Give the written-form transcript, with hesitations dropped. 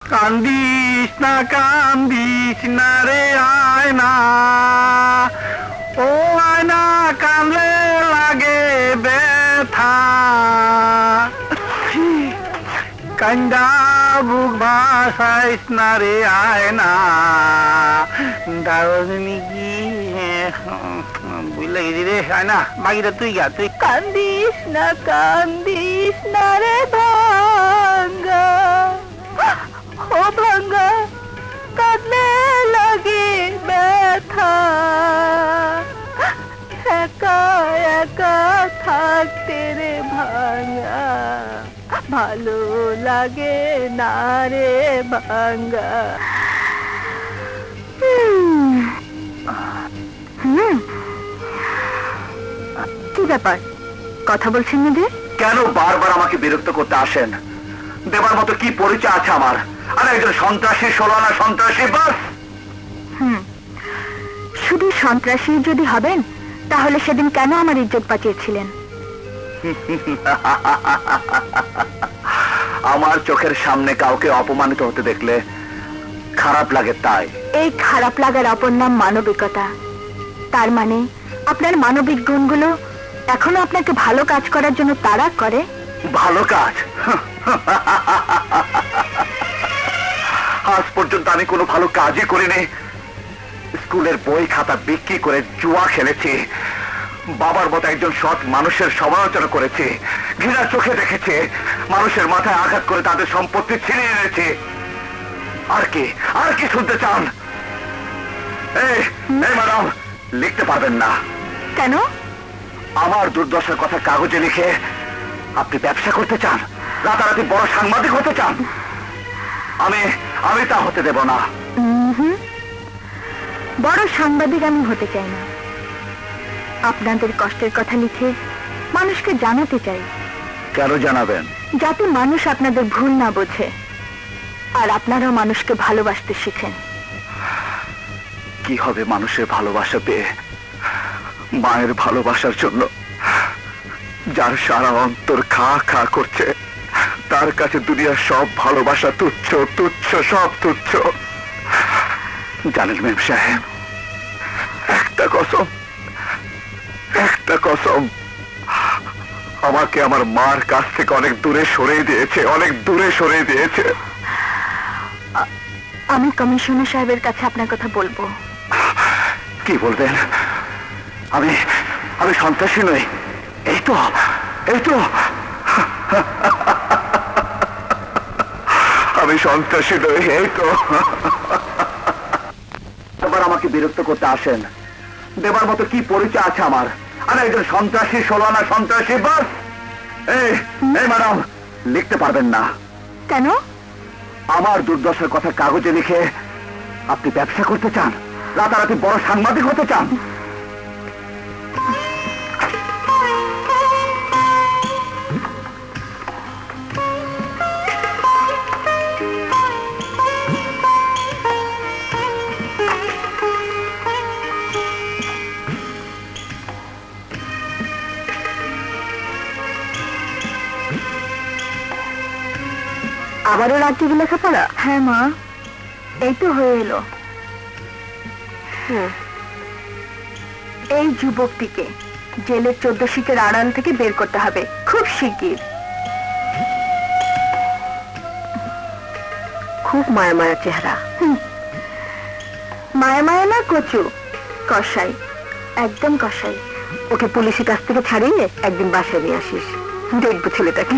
কান্দিস না রে আয়না, ও আয়না কান্দলে লাগে ব্যথা, কান্দা বুক ভাসাইস না রে আয়না। দারুণী কি বুঝলে গেছি রে আয়না, বাকিটা তুই গা। তুই কান্দিস না রে ভাঙ্গা, ও ভাঙ্গা কাঁদলে লাগে ব্যথা, একা একা থাকতে রে ভাঙ্গা, ভালো লাগে না রে ভাঙ্গা। কি ব্যাপার, কথা বলছেন না যে? কেন বারবার আমাকে বিরক্ত করতে আসেন? দেবার মতো কি পরিচয় আছে আমার? আর একজন সন্ত্রাসী, ষোলানা সন্ত্রাসী, বাস। শুধু সন্ত্রাসী যদি হবেন তাহলে সেদিন কেন আমার ইজ্জত বাঁচিয়েছিলেন? আমার চোখের সামনে কাউকে অপমানিত হতে দেখলে খারাপ লাগে, তাই। এই খারাপ লাগার অপর নাম মানবিকতা। তার মানে আপনার মানবিক গুণগুলো এখনো আপনাকে ভালো কাজ করার জন্য তাড়া করে। ভালো কাজ? আজ পর্যন্ত আমি কোনো ভালো কাজই করিনি। স্কুলের বই খাতা বিক্রি করে জুয়া খেলেছি, বাবার মতো একজন সৎ মানুষের সমালোচনা করেছি, ঘৃণার চোখে দেখেছি, মানুষের মাথায় আঘাত করে তাদের সম্পত্তি ছিনিয়ে এনেছি। আর কি শুনতে চান? এই ম্যাডাম, লিখতে পারবেন না। কেন? আমার দুর্দশার কথা কাগজে লিখে আপনি ব্যবসা করতে চান, রাতারাতি বড় সাংবাদিক হতে চান। আমি তা হতে দেব না। বড় সাংবাদিক আমি হতে চাই না। আপনাদের কষ্টের কথা লিখে মানুষকে জানাতে চাই। কেন জানাবেন? যাতে মানুষ আপনাদের ভুল না বোঝে, আর আপনারাও মানুষকে ভালোবাসতে শিখেন। কি হবে মানুষের ভালোবাসা পেয়ে? মায়ের ভালোবাসার জন্য যার সারা অন্তর খা খা করছে, তার কাছে দুনিয়ার সব ভালোবাসা তুচ্ছ, সব তুচ্ছ। জানেন মেম সাহেব, একটা কসম, আমাকে আমার মার কাছ থেকে অনেক দূরে সরিয়ে দিয়েছে। আমি কমিশনার সাহেবের কাছে আপনার কথা বলবো। কি বলবেন? আমি সন্ত্রাসী নই, এই তো আমি সন্ত্রাসী নই, এই তো। এবার আমাকে বিরক্ত করতে আসেন। দেবার মতো কি পরিচয় আছে আমার? আর একজন সন্ত্রাসী, ষোলানা সন্ত্রাসী, বাস। এই ম্যাডাম, লিখতে পারবেন না। কেন? আমার দুর্দশার কথা কাগজে লিখে আপনি ব্যবসা করতে চান, রাতারাতি বড় সাংবাদিক হতে চান। আবারও রাত্রি লেখাপড়া? হ্যাঁ মা, এই তো হয়ে এলো। এই যুবকটিকে জেলের 14 শিটের আড়াল থেকে বের করতে হবে খুব শিগগির। খুব মায়া চেহারা। মায়া না কচু, কসাই, একদম কসাই। ওকে পুলিশের কাছ থেকে ছাড়িয়ে একদিন বাসায় নিয়ে আসিস, দেখবো ছেলেটাকে।